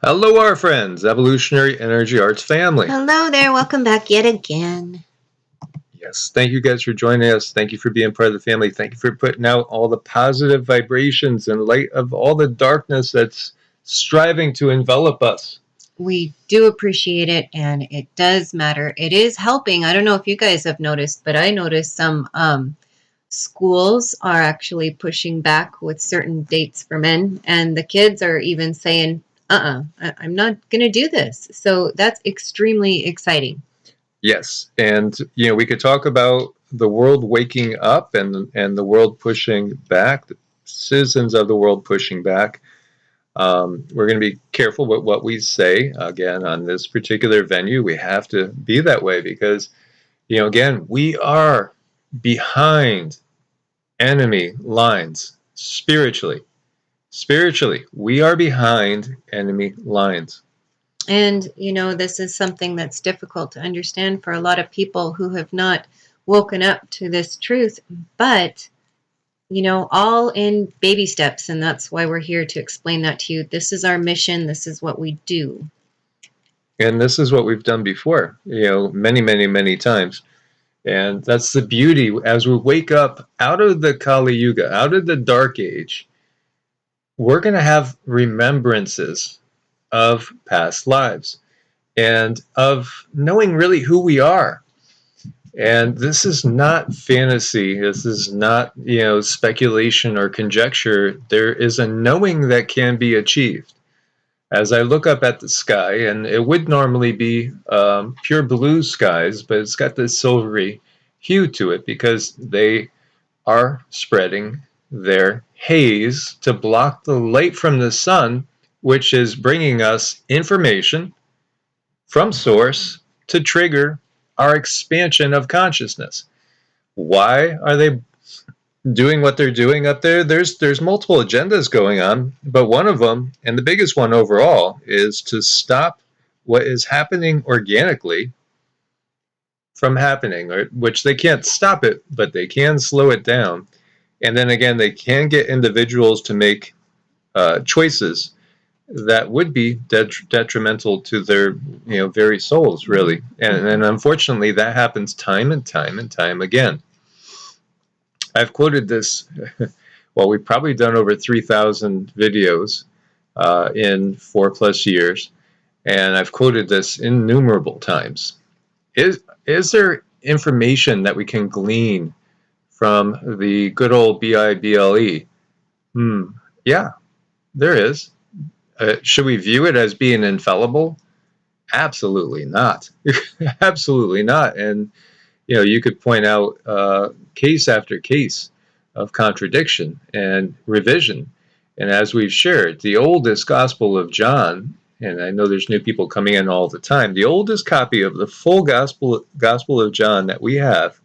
Hello, our friends, Evolutionary Energy Arts family. Hello there. Welcome back yet again. Yes, thank you guys for joining us. Thank you for being part of the family. Thank you for putting out all the positive vibrations in light of all the darkness that's striving to envelop us. We do appreciate it, and it does matter. It is helping. I don't know if you guys have noticed, but I noticed some schools are actually pushing back with certain dates for men, and the kids are even saying, I'm not going to do this. So that's extremely exciting. Yes, and we could talk about the world waking up and the world pushing back, the citizens of the world pushing back. We're going to be careful with what we say. Again, on this particular venue, we have to be that way because, again, we are behind enemy lines spiritually. Spiritually, we are behind enemy lines. And, this is something that's difficult to understand for a lot of people who have not woken up to this truth, but all in baby steps. And that's why we're here to explain that to you. This is our mission. This is what we do. And this is what we've done before, many, many, many times. And that's the beauty. As we wake up out of the Kali Yuga, out of the Dark Age, we're going to have remembrances of past lives and of knowing really who we are. And this is not fantasy. This is not, speculation or conjecture. There is a knowing that can be achieved. As I look up at the sky, and it would normally be pure blue skies, but it's got this silvery hue to it because they are spreading their haze to block the light from the sun, which is bringing us information from source to trigger our expansion of consciousness. Why are they doing what they're doing up there? There's multiple agendas going on, but one of them, and the biggest one overall, is to stop what is happening organically from happening, or which they can't stop it, but they can slow it down. And then again, they can get individuals to make choices that would be detrimental to their very souls, really. And unfortunately, that happens time and time and time again. I've quoted this. Well, we've probably done over 3,000 videos in 4+ years, and I've quoted this innumerable times. Is there information that we can glean from the good old BIBLE? Yeah, there is. Should we view it as being infallible? Absolutely not. Absolutely not. And you could point out case after case of contradiction and revision. And as we've shared, the oldest Gospel of John, and I know there's new people coming in all the time, the oldest copy of the full Gospel of John that we have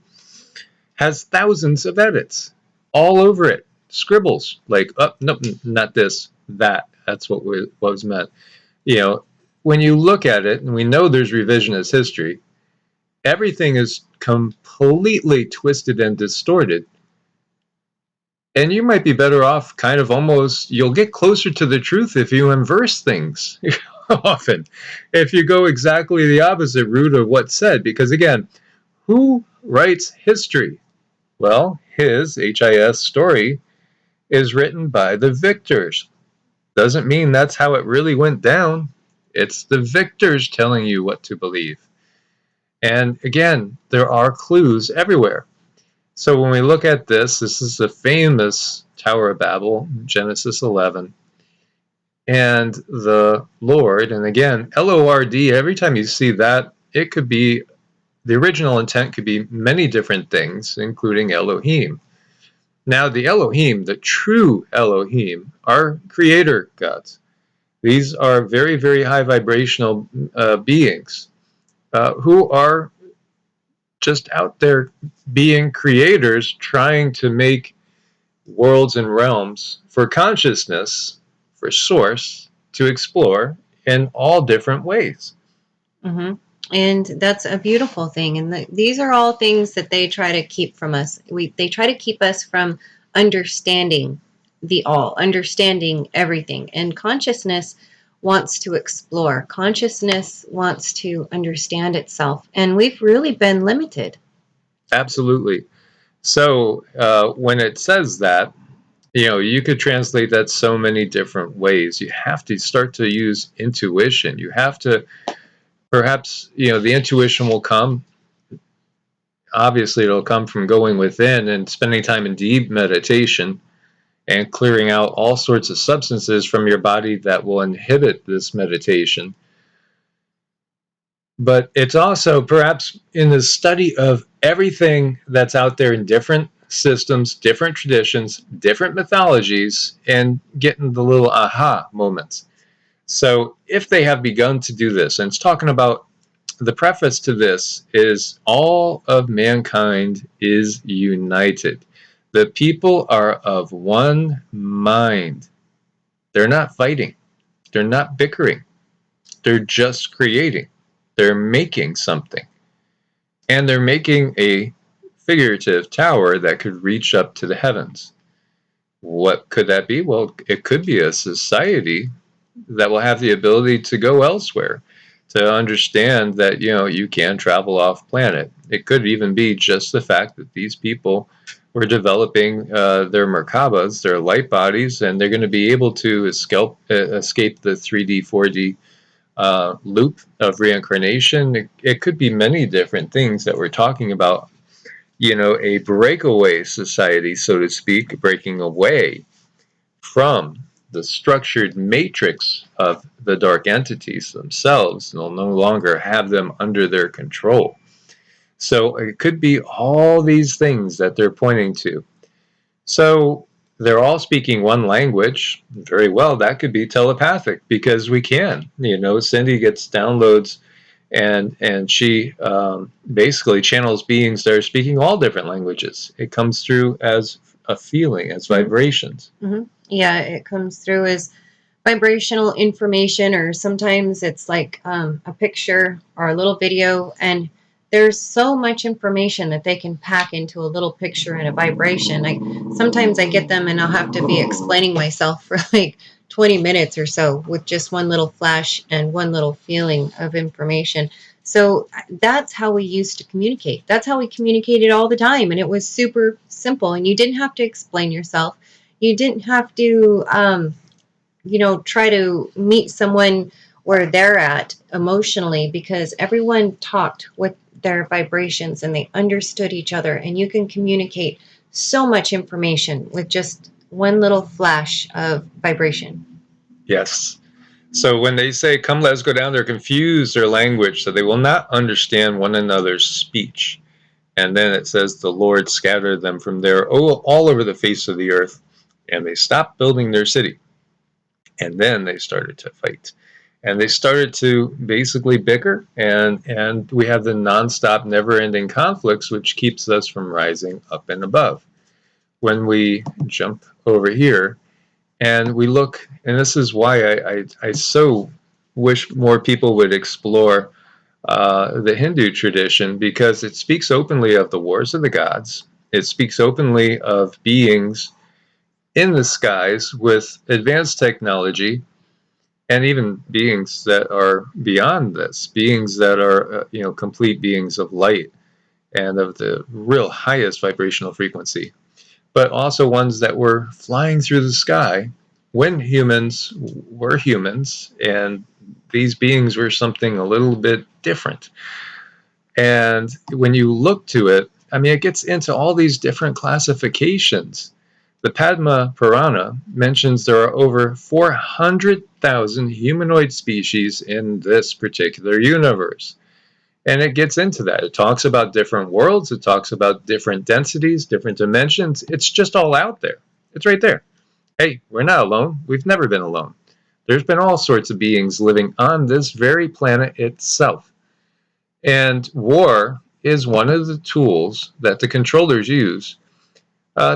has thousands of edits all over it. Scribbles, like, oh, no, not this, that. That's what was meant. When you look at it, and we know there's revisionist history, everything is completely twisted and distorted. And you might be better off kind of almost, you'll get closer to the truth if you inverse things often. If you go exactly the opposite route of what's said. Because again, who writes history? Well, his, H-I-S, story is written by the victors. Doesn't mean that's how it really went down. It's the victors telling you what to believe. And again, there are clues everywhere. So when we look at this is the famous Tower of Babel, Genesis 11. And the Lord, and again, L-O-R-D, every time you see that, it could be, the original intent could be many different things, including Elohim. Now, the Elohim, the true Elohim, are creator gods. These are very, very high vibrational beings who are just out there being creators, trying to make worlds and realms for consciousness, for source, to explore in all different ways. Mm-hmm. And that's a beautiful thing. And these are all things that they try to keep from us. They try to keep us from understanding the all, understanding everything. And consciousness, wants to explore. Consciousness wants to understand itself. And we've really been limited. Absolutely. So when it says that, you could translate that so many different ways. You have to start to use intuition. You have to, perhaps, the intuition will come. Obviously, it'll come from going within and spending time in deep meditation and clearing out all sorts of substances from your body that will inhibit this meditation. But it's also perhaps in the study of everything that's out there in different systems, different traditions, different mythologies, and getting the little aha moments. So if they have begun to do this, and it's talking about, the preface to this is, all of mankind is united. The people are of one mind. They're not fighting. They're not bickering. They're just creating. They're making something. And they're making a figurative tower that could reach up to the heavens. What could that be? Well, it could be a society that will have the ability to go elsewhere, to understand that, you can travel off planet. It could even be just the fact that these people were developing their Merkabas, their light bodies, and they're going to be able to escape the 3D, 4D loop of reincarnation. It could be many different things that we're talking about. A breakaway society, so to speak, breaking away from the structured matrix of the dark entities themselves. They'll no longer have them under their control. So it could be all these things that they're pointing to. So they're all speaking one language. Very well, that could be telepathic, because we can. Cindy gets downloads, and she basically channels beings that are speaking all different languages. It comes through as a feeling, as vibrations. Mm-hmm. Yeah, it comes through as vibrational information, or sometimes it's like a picture or a little video, and there's so much information that they can pack into a little picture and a vibration. Sometimes I get them and I'll have to be explaining myself for like 20 minutes or so with just one little flash and one little feeling of information. So that's how we used to communicate. That's how we communicated all the time, and it was super simple, and you didn't have to explain yourself. You didn't have to try to meet someone where they're at emotionally, because everyone talked with their vibrations and they understood each other, and you can communicate so much information with just one little flash of vibration. Yes. So when they say, "Come, let's go down," they're confused their language, so they will not understand one another's speech. And then it says, "The Lord scattered them from there all over the face of the earth, and they stopped building their city." And then they started to fight. And they started to basically bicker, and we have the nonstop, never-ending conflicts, which keeps us from rising up and above. When we jump over here, and we look, and this is why I so wish more people would explore the Hindu tradition, because it speaks openly of the wars of the gods. It speaks openly of beings in the skies with advanced technology, and even beings that are beyond this, beings that are complete beings of light and of the real highest vibrational frequency, but also ones that were flying through the sky when humans were humans, and these beings were something a little bit different. And when you look to it, it gets into all these different classifications. The Padma Purana mentions there are over 400,000 humanoid species in this particular universe. And it gets into that. It talks about different worlds. It talks about different densities, different dimensions. It's just all out there. It's right there. Hey, we're not alone. We've never been alone. There's been all sorts of beings living on this very planet itself. And war is one of the tools that the controllers use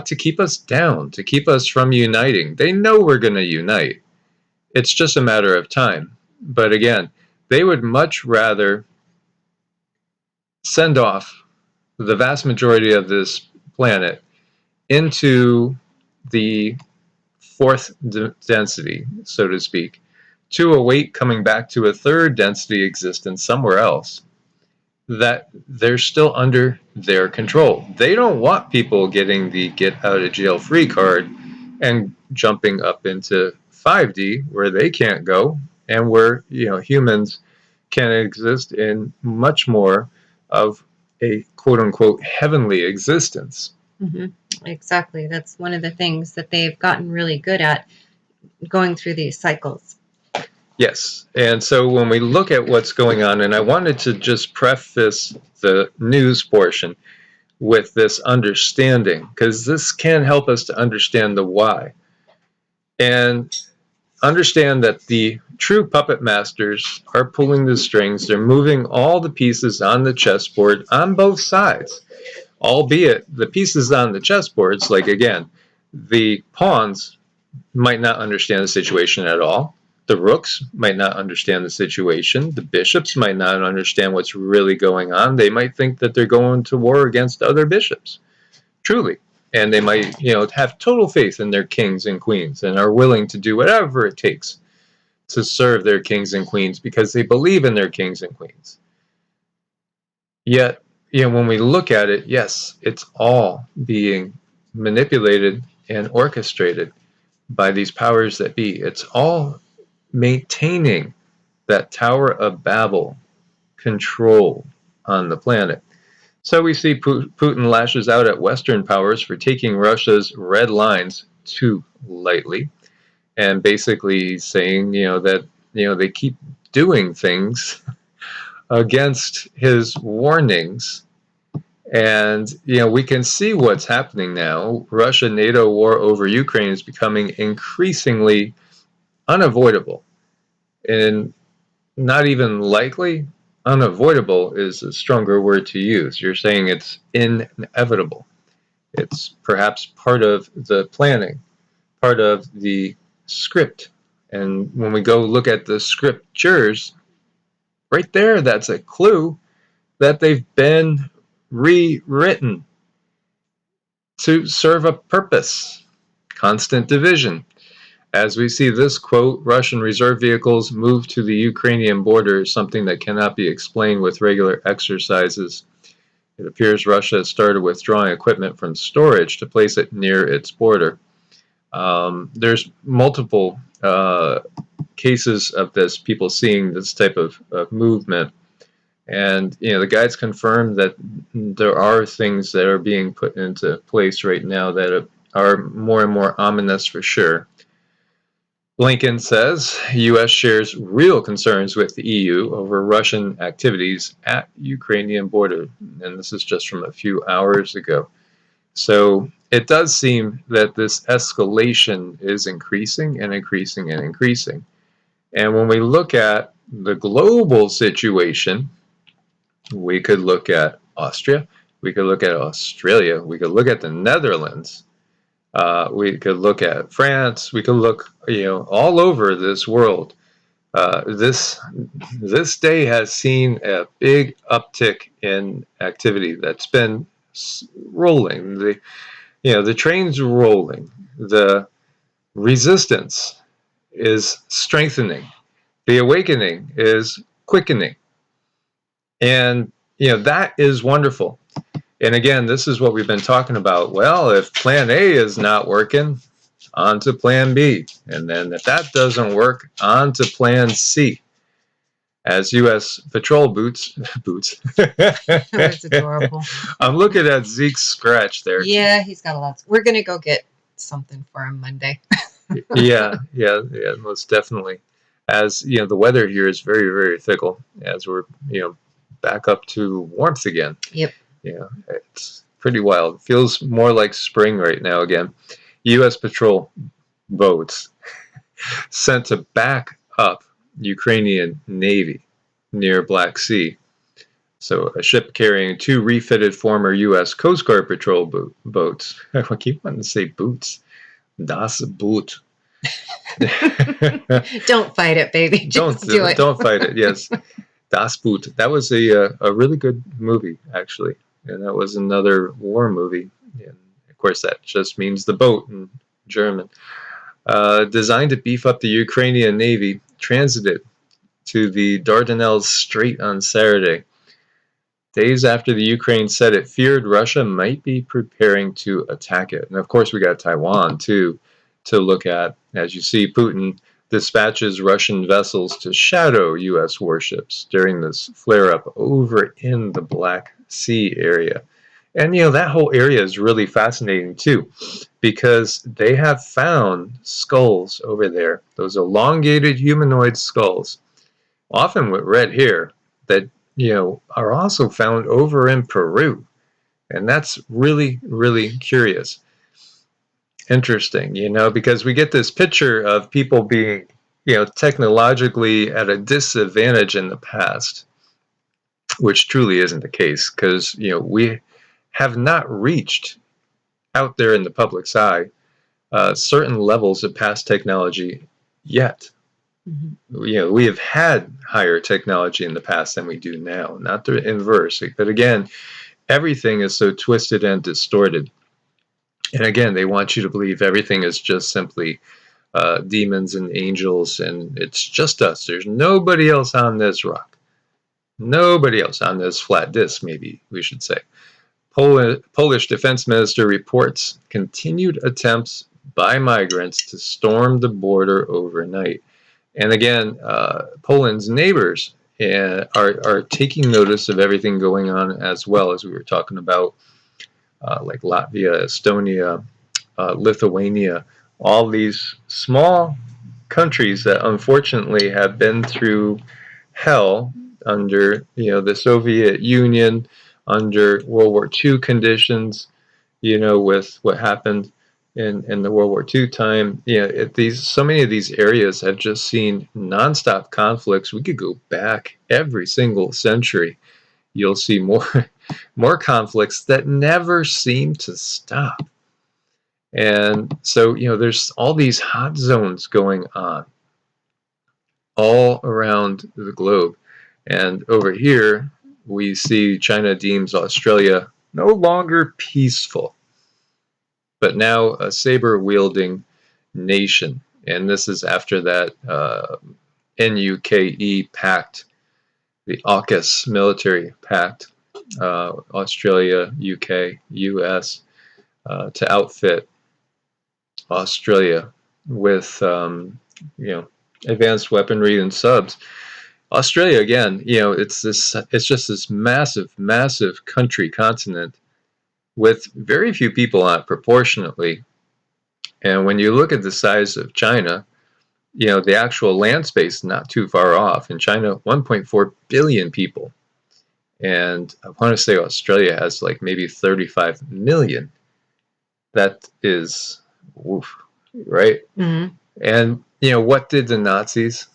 to keep us down, to keep us from uniting. They know we're going to unite. It's just a matter of time. But again, they would much rather send off the vast majority of this planet into the fourth density, so to speak, to await coming back to a third density existence somewhere else, that they're still under their control. They don't want people getting the get out of jail free card and jumping up into 5D where they can't go, and where, you know, humans can exist in much more of a quote unquote heavenly existence. Mm-hmm. Exactly. That's one of the things that they've gotten really good at, going through these cycles. Yes. And so when we look at what's going on, and I wanted to just preface the news portion with this understanding, because this can help us to understand the why. And understand that the true puppet masters are pulling the strings. They're moving all the pieces on the chessboard on both sides. Albeit the pieces on the chessboards, like again, the pawns might not understand the situation at all. The rooks might not understand the situation. The bishops might not understand what's really going on. They might think that they're going to war against other bishops, truly. And they might, you know, have total faith in their kings and queens and are willing to do whatever it takes to serve their kings and queens because they believe in their kings and queens. Yet, you know, when we look at it, yes, it's all being manipulated and orchestrated by these powers that be. It's all maintaining that Tower of Babel control on the planet. So we see Putin lashes out at Western powers for taking Russia's red lines too lightly, and basically saying, you know, that, you know, they keep doing things against his warnings. And, you know, we can see what's happening now. Russia-NATO war over Ukraine is becoming increasingly unavoidable. And not even likely, unavoidable is a stronger word to use. You're saying it's inevitable. It's perhaps part of the planning, part of the script. And when we go look at the scriptures, right there, that's a clue that they've been rewritten to serve a purpose. Constant division. As we see this quote, Russian reserve vehicles move to the Ukrainian border, something that cannot be explained with regular exercises. It appears Russia has started withdrawing equipment from storage to place it near its border. There's multiple cases of this, people seeing this type of movement. And, you know, the guides confirm that there are things that are being put into place right now that are more and more ominous for sure. Blinken says U.S. shares real concerns with the EU over Russian activities at Ukrainian border. And this is just from a few hours ago. So it does seem that this escalation is increasing and increasing and increasing. And when we look at the global situation, we could look at Austria, we could look at Australia, we could look at the Netherlands, we could look at France, we could look, you know, all over this world. This day has seen a big uptick in activity that's been rolling. The train's rolling. The resistance is strengthening. The awakening is quickening. And, you know, that is wonderful. And again, this is what we've been talking about. Well, if plan A is not working, on to plan B. And then if that doesn't work, on to plan C. As U.S. patrol boots. That's adorable. I'm looking at Zeke's scratch there. Yeah, he's got a lot. We're going to go get something for him Monday. yeah, most definitely. As, you know, the weather here is very, very fickle as we're, you know, back up to warmth again. Yep. Yeah, it's pretty wild. It feels more like spring right now again. U.S. patrol boats sent to back up Ukrainian Navy near Black Sea. So a ship carrying 2 refitted former U.S. Coast Guard patrol boats. I keep wanting to say boots. Das Boot. Don't fight it, baby. Just do it. Don't fight it. Yes, Das Boot. That was a really good movie, actually, and that was another war movie. And of course, that just means the boat in German. Designed to beef up the Ukrainian Navy, transited to the Dardanelles Strait on Saturday, days after the Ukraine said it feared Russia might be preparing to attack it. And of course, we got Taiwan too to look at. As you see, Putin dispatches Russian vessels to shadow U.S. warships during this flare-up over in the Black Sea area. And that whole area is really fascinating too, because they have found skulls over there, those elongated humanoid skulls, often with red hair, that are also found over in Peru. And that's really, really curious. Interesting, because we get this picture of people being, technologically at a disadvantage in the past, which truly isn't the case, because, we have not reached out there in the public's eye certain levels of past technology yet. Mm-hmm. We have had higher technology in the past than we do now, not the inverse. But again, everything is so twisted and distorted. And again, they want you to believe everything is just simply demons and angels, and it's just us. There's nobody else on this rock. Nobody else on this flat disk, maybe we should say. Polish defense minister reports continued attempts by migrants to storm the border overnight. And again, Poland's neighbors are taking notice of everything going on, as well as we were talking about, like Latvia, Estonia, Lithuania, all these small countries that unfortunately have been through hell under the Soviet Union, under World War II conditions, with what happened in the World War II time. So many of these areas have just seen nonstop conflicts. We could go back every single century. You'll see more conflicts that never seem to stop. And so, there's all these hot zones going on all around the globe. And over here, we see China deems Australia no longer peaceful, but now a saber-wielding nation. And this is after that NUKE pact, the AUKUS military pact, Australia, UK, US, to outfit Australia with, advanced weaponry and subs. Australia, again, it's just this massive, massive country, continent, with very few people on it proportionately. And when you look at the size of China, the actual land space not too far off. In China, 1.4 billion people. And I want to say Australia has like maybe 35 million. That is, woof, right? Mm-hmm. And, what did the Nazis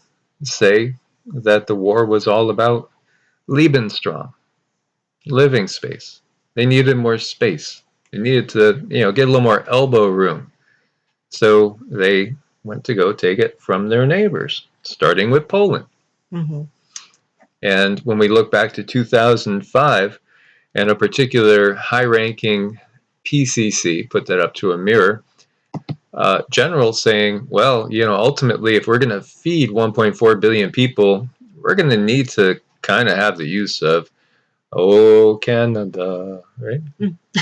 say that the war was all about? Lebensraum, living space. They needed more space. They needed to, get a little more elbow room. So they went to go take it from their neighbors, starting with Poland. Mm-hmm. And when we look back to 2005, and a particular high-ranking PCC put that up to a mirror, general saying, well, ultimately, if we're going to feed 1.4 billion people, we're going to need to kind of have the use of, Canada, right?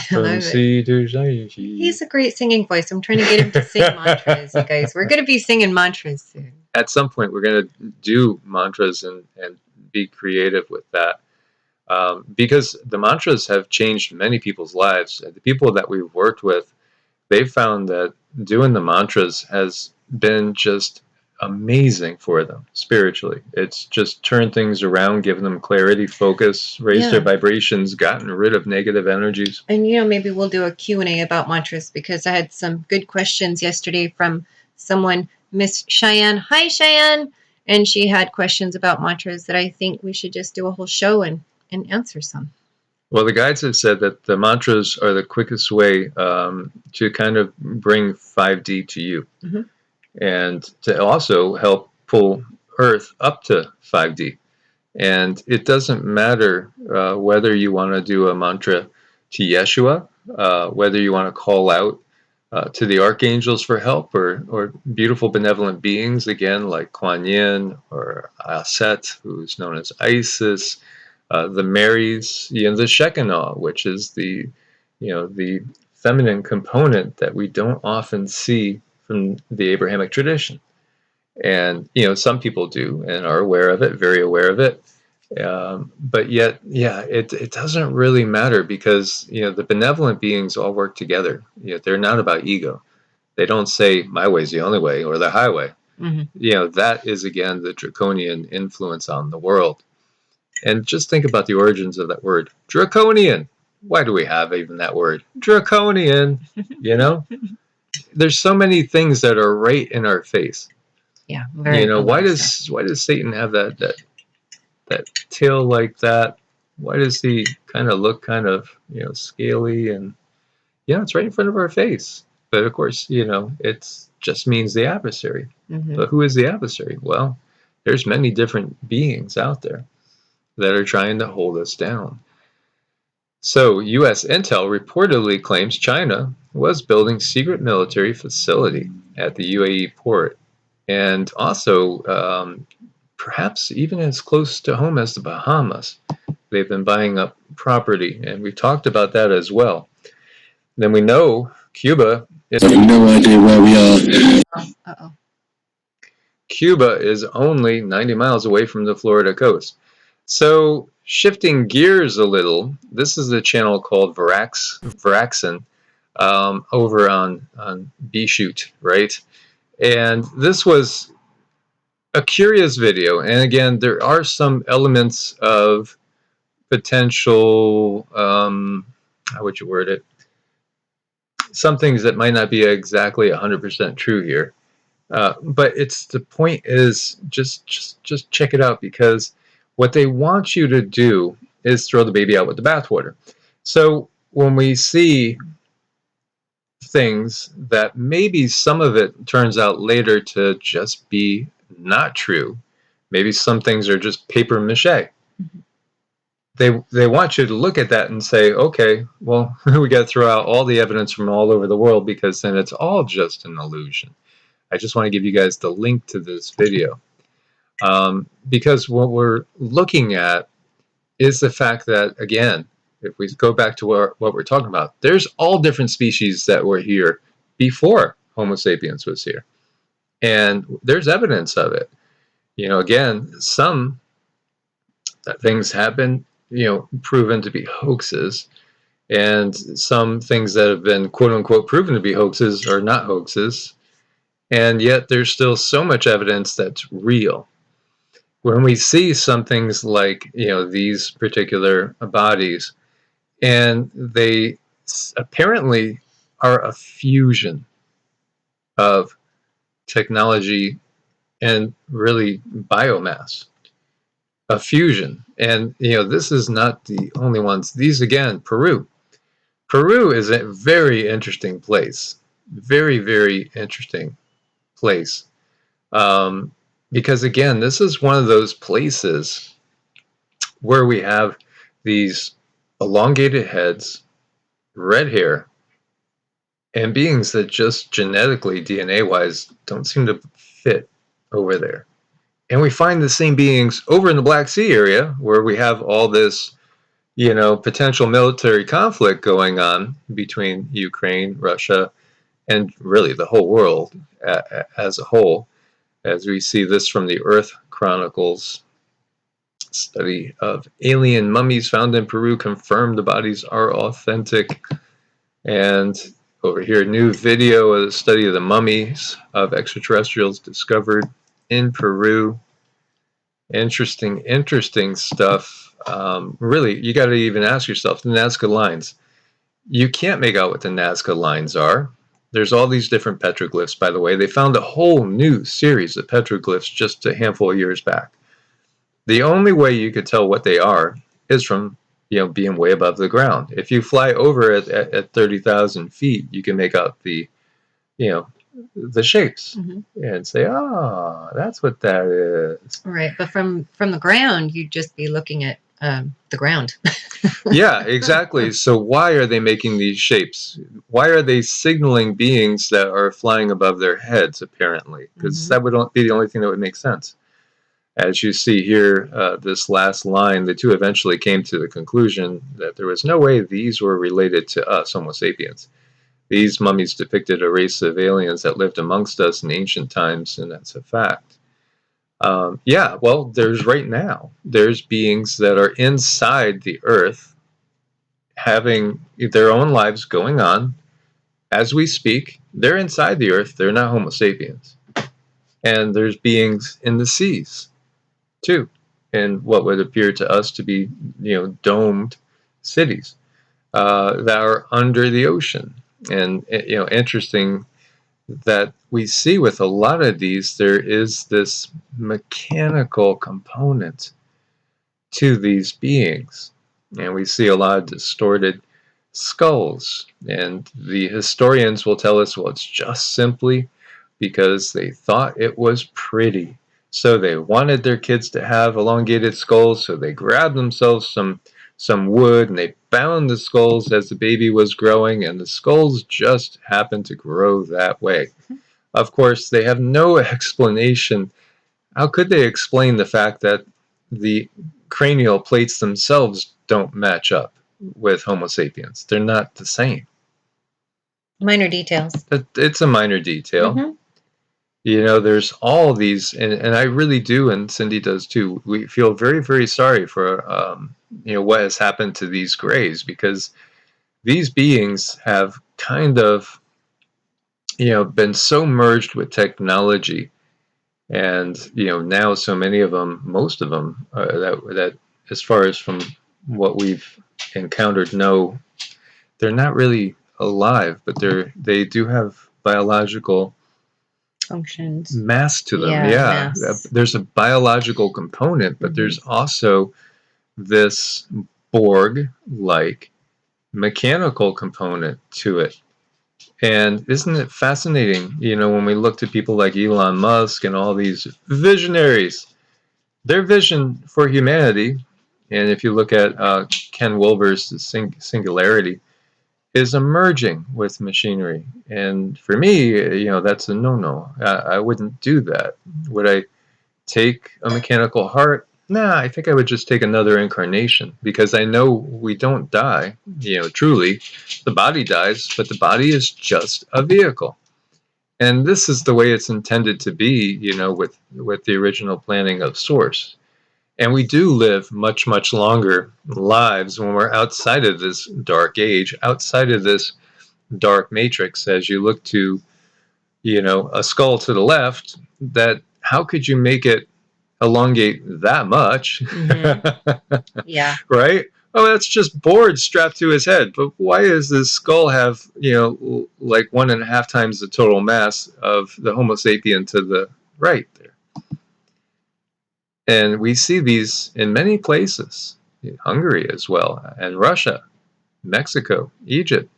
From sea to sea. He's a great singing voice. I'm trying to get him to sing mantras, you guys. We're going to be singing mantras soon. At some point, we're going to do mantras and be creative with that. Because the mantras have changed many people's lives. The people that we've worked with, they've found that doing the mantras has been just amazing for them spiritually. It's just turned things around, given them clarity, focus, raised their vibrations, gotten rid of negative energies. And maybe we'll do a Q&A about mantras, because I had some good questions yesterday from someone, Miss Cheyenne. Hi, Cheyenne. And she had questions about mantras that I think we should just do a whole show and answer some. Well, the guides have said that the mantras are the quickest way to kind of bring 5D to you. Mm-hmm. And to also help pull Earth up to 5D. And it doesn't matter whether you want to do a mantra to Yeshua, whether you want to call out to the archangels for help, or beautiful benevolent beings, again, like Kuan Yin or Aset, who's known as Isis, the Marys, the Shekinah, which is the feminine component that we don't often see from the Abrahamic tradition. And, some people do and are aware of it, very aware of it. But yet, yeah, it doesn't really matter because, the benevolent beings all work together. They're not about ego. They don't say my way's the only way or the highway. Mm-hmm. That is, again, the draconian influence on the world. And just think about the origins of that word, draconian. Why do we have even that word? Draconian, There's so many things that are right in our face. Yeah, very Why believers does Satan have that tail like that? Why does he kind of look scaly? And it's right in front of our face. But of course, it just means the adversary. Mm-hmm. But who is the adversary? Well, there's many different beings out there that are trying to hold us down. So, U.S. intel reportedly claims China was building secret military facility at the UAE port, and also perhaps even as close to home as the Bahamas. They've been buying up property, and we've talked about that as well. Then we know Cuba is. I have no idea where we are. Uh-oh. Cuba is only 90 miles away from the Florida coast. So, shifting gears a little, this is a channel called Veraxen over on Bitchute, right? And this was a curious video. And again, there are some elements of potential, how would you word it? Some things that might not be exactly 100% true here. But the point is just check it out, because what they want you to do is throw the baby out with the bathwater. So when we see things that maybe some of it turns out later to just be not true, maybe some things are just paper mache. They want you to look at that and say, okay, well, we got to throw out all the evidence from all over the world, because then it's all just an illusion. I just want to give you guys the link to this video, because what we're looking at is the fact that, again, if we go back to what we're talking about, there's all different species that were here before Homo sapiens was here, and there's evidence of it. Again, some things have been proven to be hoaxes, and some things that have been quote unquote proven to be hoaxes are not hoaxes. And yet there's still so much evidence that's real. When we see some things like, these particular bodies, and they apparently are a fusion of technology and really biomass, a fusion. And, this is not the only ones. These, again, Peru is a very interesting place. Very, very interesting place. Because again, this is one of those places where we have these elongated heads, red hair, and beings that just genetically, DNA-wise, don't seem to fit over there. And we find the same beings over in the Black Sea area, where we have all this, potential military conflict going on between Ukraine, Russia, and really the whole world as a whole. As we see this from the Earth Chronicles study of alien mummies found in Peru confirm the bodies are authentic. And over here, new video of the study of the mummies of extraterrestrials discovered in Peru. Interesting stuff. Really, you got to even ask yourself, the Nazca lines. You can't make out what the Nazca lines are. There's all these different petroglyphs, by the way. They found a whole new series of petroglyphs just a handful of years back. The only way you could tell what they are is from, being way above the ground. If you fly over it at 30,000 feet, you can make out the shapes, and say, that's what that is. Right, but from the ground, you'd just be looking at the ground. Yeah, exactly. So why are they making these shapes? Why are they signaling beings that are flying above their heads, apparently? Because that would be the only thing that would make sense. As you see here, this last line, the two eventually came to the conclusion that there was no way these were related to us, Homo sapiens. These mummies depicted a race of aliens that lived amongst us in ancient times, and that's a fact. Yeah, well, there's right now, there's beings that are inside the earth having their own lives going on as we speak. They're inside the earth, they're not Homo sapiens. And there's beings in the seas too, in what would appear to us to be, domed cities that are under the ocean. And, interesting that we see with a lot of these, there is this mechanical component to these beings. And we see a lot of distorted skulls. And the historians will tell us, well, it's just simply because they thought it was pretty. So they wanted their kids to have elongated skulls, so they grabbed themselves some wood and they bound the skulls as the baby was growing, and the skulls just happened to grow that way. Of course, they have no explanation. How could they explain the fact that the cranial plates themselves don't match up with Homo sapiens? They're not the same. Minor details. It's a minor detail. There's all these, and I really do, and Cindy does too. We feel very, very sorry for, what has happened to these grays, because these beings have kind of, been so merged with technology. And, now so many of them, most of them, that as far as from what we've encountered, no, they're not really alive, but they do have biological functions, mass to them. Yeah, There's a biological component, but there's also this Borg-like mechanical component to it. And isn't it fascinating, when we look to people like Elon Musk and all these visionaries, their vision for humanity, and if you look at Ken Wilber's Singularity, is emerging with machinery. And for me, that's a no-no. I wouldn't do that. Would I take a mechanical heart? Nah, I think I would just take another incarnation, because I know we don't die, truly. The body dies, but the body is just a vehicle. And this is the way it's intended to be, with the original planning of Source. And we do live much, much longer lives when we're outside of this dark age, outside of this dark matrix. As you look to, a skull to the left, that how could you make it elongate that much? Yeah. Right? Oh, that's just boards strapped to his head. But why does this skull have, like 1.5 times the total mass of the Homo sapien to the right there? And we see these in many places, in Hungary as well, and Russia, Mexico, Egypt.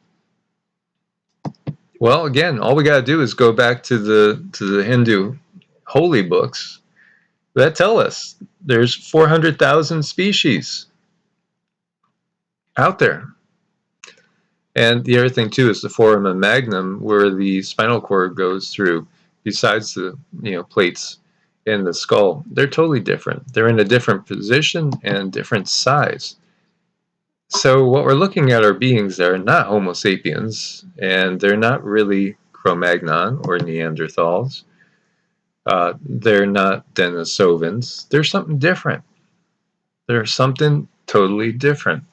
Well, again, all we got to do is go back to the Hindu holy books that tell us there's 400,000 species out there. And the other thing too is the foramen magnum, where the spinal cord goes through, besides the plates in the skull. They're totally different. They're in a different position and different size. So what we're looking at are beings that are not Homo sapiens, and they're not really Cro-Magnon or Neanderthals. They're not Denisovans. They're something different. They're something totally different.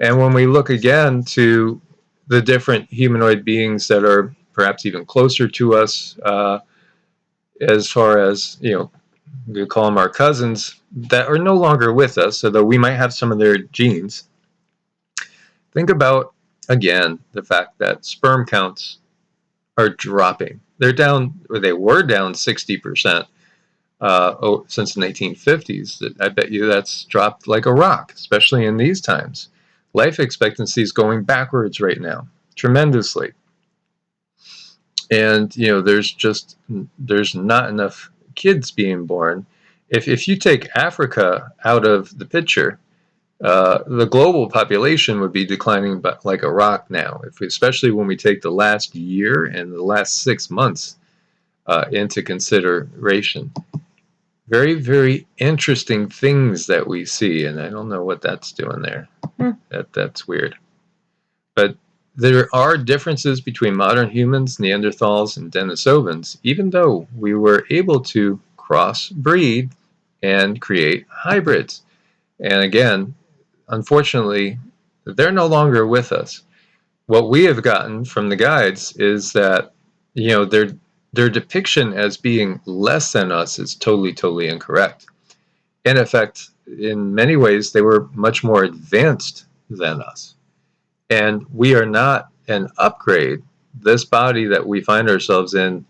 And when we look again to the different humanoid beings that are perhaps even closer to us, as far as, we call them our cousins, that are no longer with us, although we might have some of their genes. Think about, again, the fact that sperm counts are dropping. They're down, or they were down 60% since the 1950s. I bet you that's dropped like a rock, especially in these times. Life expectancy is going backwards right now, tremendously. And, there's not enough kids being born. If you take Africa out of the picture, the global population would be declining but like a rock now, especially when we take the last year and the last 6 months into consideration. Very, very interesting things that we see, and I don't know what that's doing there. That's weird. But there are differences between modern humans, Neanderthals, and Denisovans, even though we were able to crossbreed and create hybrids. And again, unfortunately, they're no longer with us. What we have gotten from the guides is that, their depiction as being less than us is totally, totally incorrect. In effect, in many ways, they were much more advanced than us. And we are not an upgrade. This body that we find ourselves in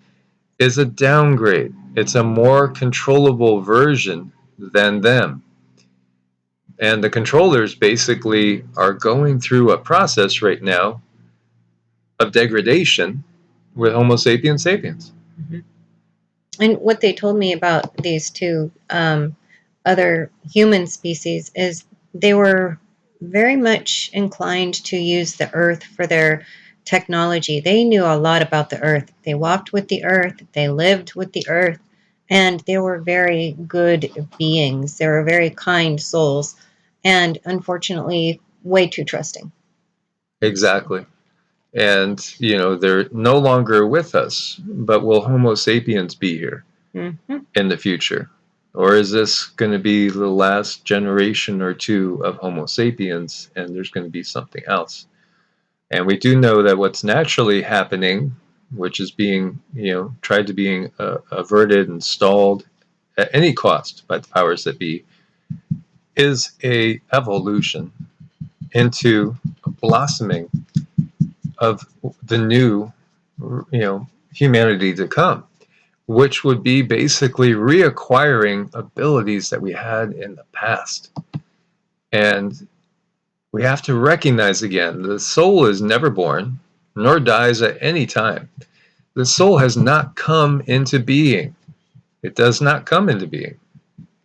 is a downgrade. It's a more controllable version than them. And the controllers basically are going through a process right now of degradation with Homo sapiens sapiens. Mm-hmm. And what they told me about these two other human species is they were very much inclined to use the earth for their technology. They knew a lot about the earth. They walked with the earth. They lived with the earth. And they were very good beings. They were very kind souls. And unfortunately, way too trusting. Exactly. And, they're no longer with us, but will Homo sapiens be here in the future? Or is this going to be the last generation or two of Homo sapiens and there's going to be something else? And we do know that what's naturally happening, which is being, tried to being averted and stalled at any cost by the powers that be, is a evolution into a blossoming of the new, humanity to come, which would be basically reacquiring abilities that we had in the past. And we have to recognize again, the soul is never born, nor dies at any time. The soul has not come into being. It does not come into being,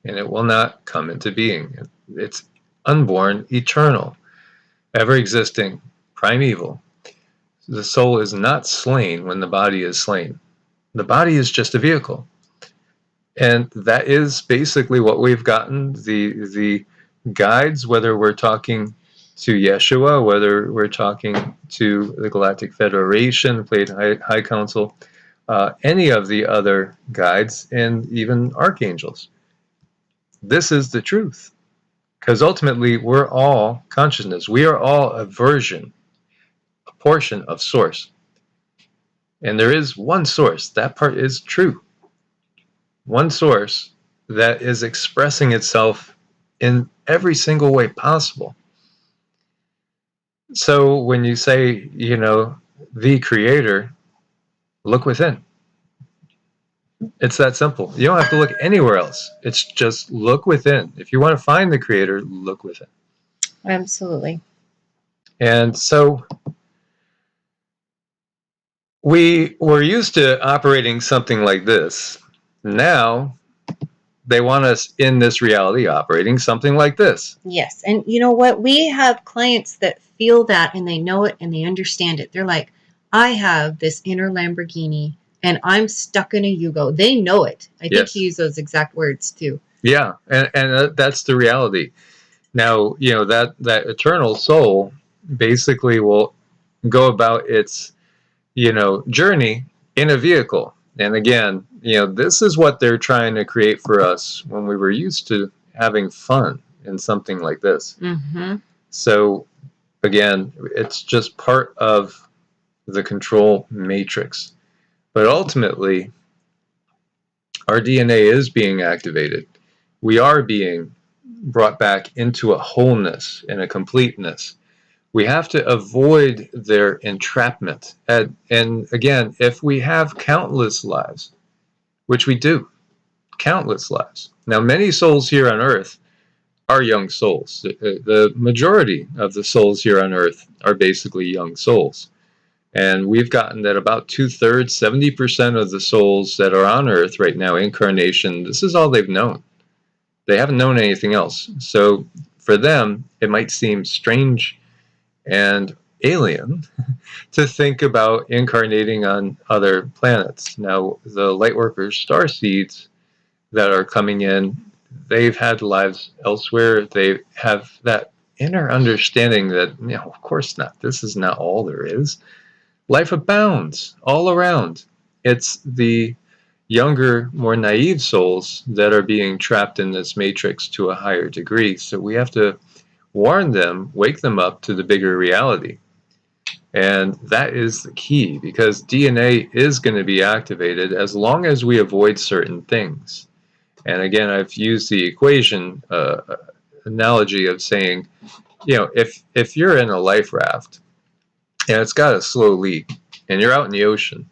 and it will not come into being. It's unborn, eternal, ever existing, primeval. The soul is not slain when the body is slain. The body is just a vehicle. And that is basically what we've gotten. The guides, whether we're talking to Yeshua, whether we're talking to the Galactic Federation, Pleiad High Council, any of the other guides, and even archangels. This is the truth. Because ultimately, we're all consciousness. We are all a version, a portion of source. And there is one source. That part is true. One source that is expressing itself in every single way possible. So when you say, the creator, look within. It's that simple. You don't have to look anywhere else. It's just look within. If you want to find the creator, look within. Absolutely. And so we were used to operating something like this. Now they want us in this reality operating something like this. Yes. And you know what? We have clients that feel that and they know it and they understand it. They're like, I have this inner Lamborghini and I'm stuck in a Yugo. They know it. I think he used those exact words too. Yeah. And that's the reality. Now, that eternal soul basically will go about its, journey in a vehicle. And again, this is what they're trying to create for us when we were used to having fun in something like this. Mm-hmm. So again, it's just part of the control matrix. But ultimately, our DNA is being activated. We are being brought back into a wholeness and a completeness. We have to avoid their entrapment. And again, if we have countless lives, which we do, countless lives. Now, many souls here on Earth are young souls. The majority of the souls here on Earth are basically young souls. And we've gotten that about 2/3, 70% of the souls that are on Earth right now, incarnation, this is all they've known. They haven't known anything else. So for them, it might seem strange and alien to think about incarnating on other planets. Now, the Lightworkers star seeds that are coming in, they've had lives elsewhere. They have that inner understanding that, of course not. This is not all there is. Life abounds all around. It's the younger, more naive souls that are being trapped in this matrix to a higher degree. So we have to warn them, wake them up to the bigger reality. And that is the key, because DNA is going to be activated as long as we avoid certain things. And again, I've used the equation analogy of saying, if you're in a life raft and it's got a slow leak and you're out in the ocean,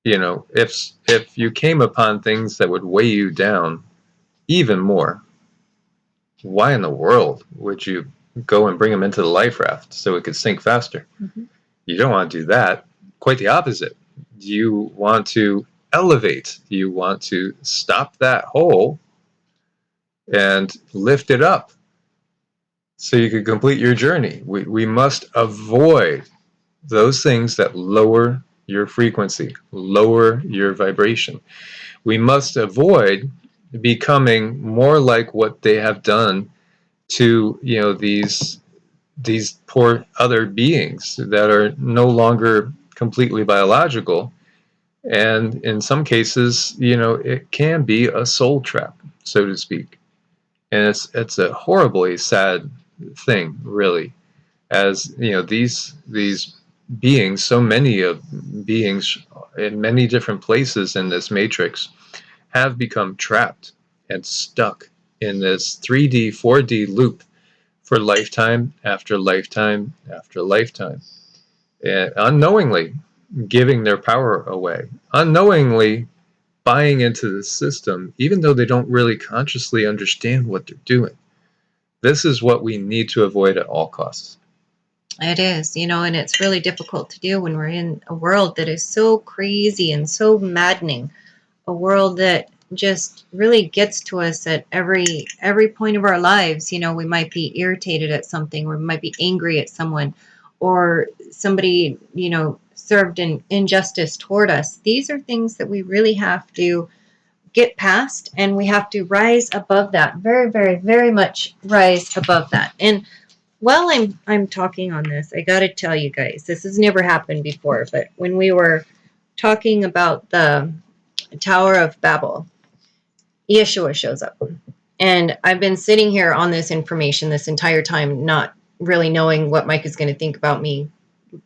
if you came upon things that would weigh you down even more, why in the world would you go and bring them into the life raft so it could sink faster? Mm-hmm. You don't want to do that. Quite the opposite. You want to elevate. You want to stop that hole and lift it up so you can complete your journey. We must avoid those things that lower your frequency, lower your vibration. We must avoid becoming more like what they have done to these poor other beings that are no longer completely biological. And in some cases, it can be a soul trap, so to speak. And it's a horribly sad thing, really, as these beings, so many of beings in many different places in this matrix, have become trapped and stuck in this 3D, 4D loop for lifetime after lifetime after lifetime, and unknowingly giving their power away, unknowingly buying into the system, even though they don't really consciously understand what they're doing. This is what we need to avoid at all costs. It is, and it's really difficult to do when we're in a world that is so crazy and so maddening, a world that just really gets to us at every point of our lives. We might be irritated at something, or we might be angry at someone, or somebody, served an injustice toward us. These are things that we really have to get past, and we have to rise above that. Very, very, very much rise above that. And while I'm talking on this, I got to tell you guys, this has never happened before, but when we were talking about the Tower of Babel, Yeshua shows up. And I've been sitting here on this information this entire time, not really knowing what Mike is going to think about me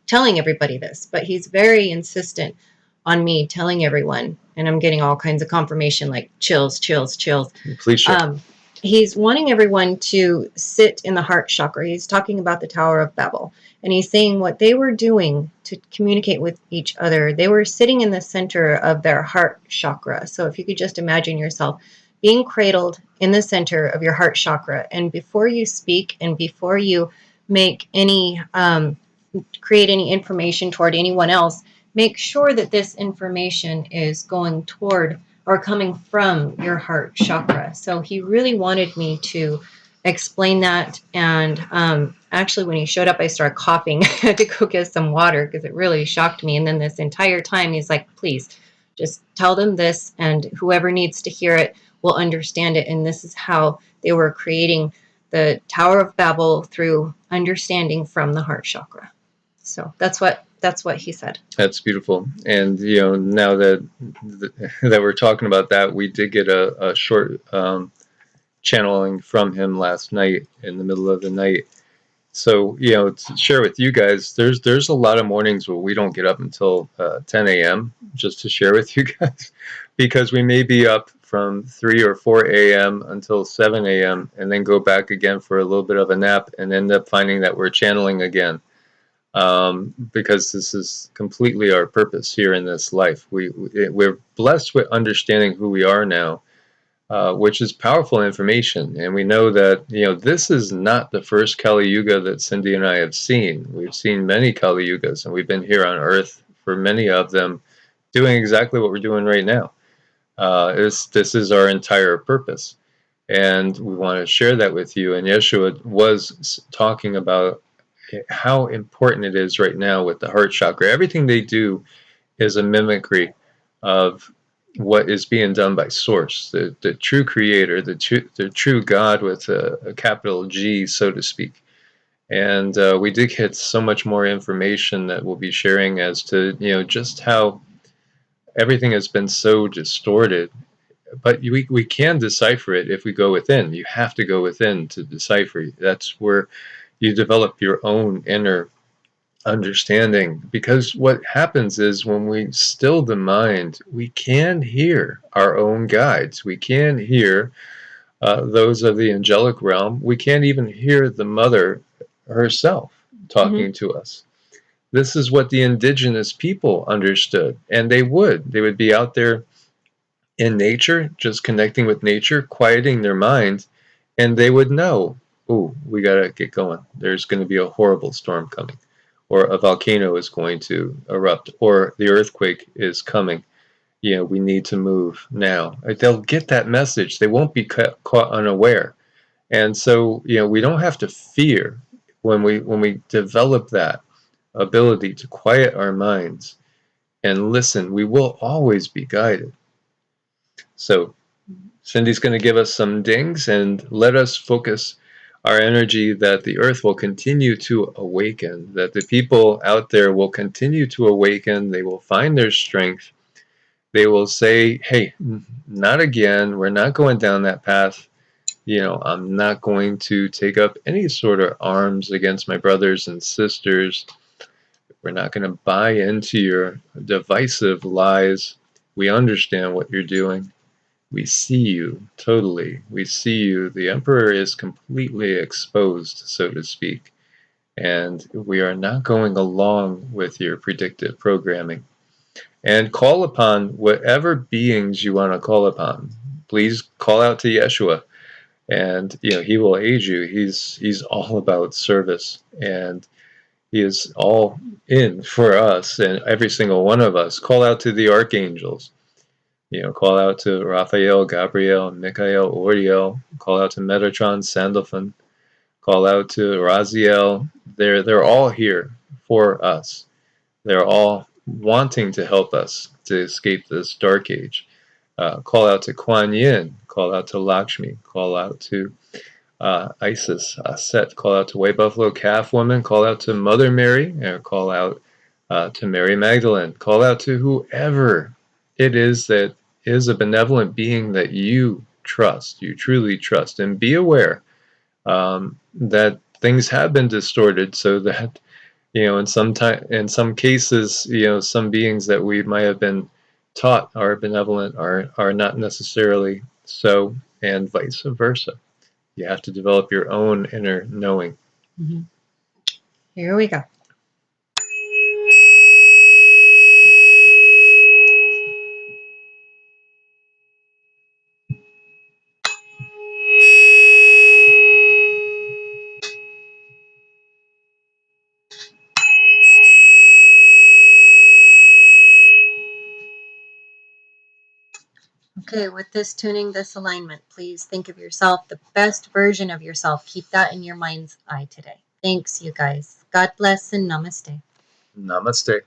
telling everybody this, but he's very insistent on me telling everyone, and I'm getting all kinds of confirmation, like chills. Please share. He's wanting everyone to sit in the heart chakra. He's talking about the Tower of Babel, and he's saying what they were doing to communicate with each other. They were sitting in the center of their heart chakra. So if you could just imagine yourself being cradled in the center of your heart chakra, and before you speak and before you make any create any information toward anyone else, make sure that this information is going toward or coming from your heart chakra. So he really wanted me to explain that. And actually, when he showed up, I started coughing. I had to go get some water because it really shocked me. And then this entire time, he's like, please, just tell them this, and whoever needs to hear it will understand it. And this is how they were creating the Tower of Babel, through understanding from the heart chakra. So that's what he said. That's beautiful. And now that we're talking about that, we did get a short channeling from him last night in the middle of the night. So to share with you guys, there's a lot of mornings where we don't get up until 10 a.m. just to share with you guys, because we may be up from 3 or 4 a.m. until 7 a.m. and then go back again for a little bit of a nap and end up finding that we're channeling again. Because this is completely our purpose here in this life. We're blessed with understanding who we are now, which is powerful information. And we know that this is not the first Kali Yuga that Cindy and I have seen. We've seen many Kali Yugas, and we've been here on Earth for many of them, doing exactly what we're doing right now. This is our entire purpose. And we want to share that with you. And Yeshua was talking about how important it is right now with the heart chakra. Everything they do is a mimicry of what is being done by Source, the true creator, the true God with a capital G, so to speak. And we did get so much more information that we'll be sharing as to, just how everything has been so distorted. But we can decipher it if we go within. You have to go within to decipher. That's where you develop your own inner understanding, because what happens is when we still the mind, we can hear our own guides. We can hear those of the angelic realm. We can't even hear the mother herself talking to us. This is what the indigenous people understood, and they would be out there in nature, just connecting with nature, quieting their mind, and they would know, oh, we got to get going. There's going to be a horrible storm coming, or a volcano is going to erupt, or the earthquake is coming. We need to move now. They'll get that message. They won't be caught unaware. And so, we don't have to fear when we develop that ability to quiet our minds and listen. We will always be guided. So Cindy's going to give us some dings and let us focus our energy that the earth will continue to awaken, that the people out there will continue to awaken. They will find their strength. They will say, hey, not again. We're not going down that path. I'm not going to take up any sort of arms against my brothers and sisters. We're not going to buy into your divisive lies. We understand what you're doing. We see you totally. We see you. The Emperor is completely exposed, so to speak. And we are not going along with your predictive programming. And call upon whatever beings you want to call upon. Please call out to Yeshua, and he will aid you. He's all about service, and he is all in for us and every single one of us. Call out to the archangels. Call out to Raphael, Gabriel, Michael, Oriel. Call out to Metatron, Sandalphon. Call out to Raziel. They're all here for us. They're all wanting to help us to escape this dark age. Call out to Kuan Yin. Call out to Lakshmi. Call out to Isis, Set. Call out to White Buffalo Calf Woman. Call out to Mother Mary. Or call out to Mary Magdalene. Call out to whoever it is that is a benevolent being that you trust, you truly trust, and be aware that things have been distorted, so that in some cases, some beings that we might have been taught are benevolent are not necessarily so, and vice versa. You have to develop your own inner knowing. Here we go. Okay, with this tuning, this alignment, please think of yourself, the best version of yourself. Keep that in your mind's eye today. Thanks, you guys. God bless and namaste. Namaste.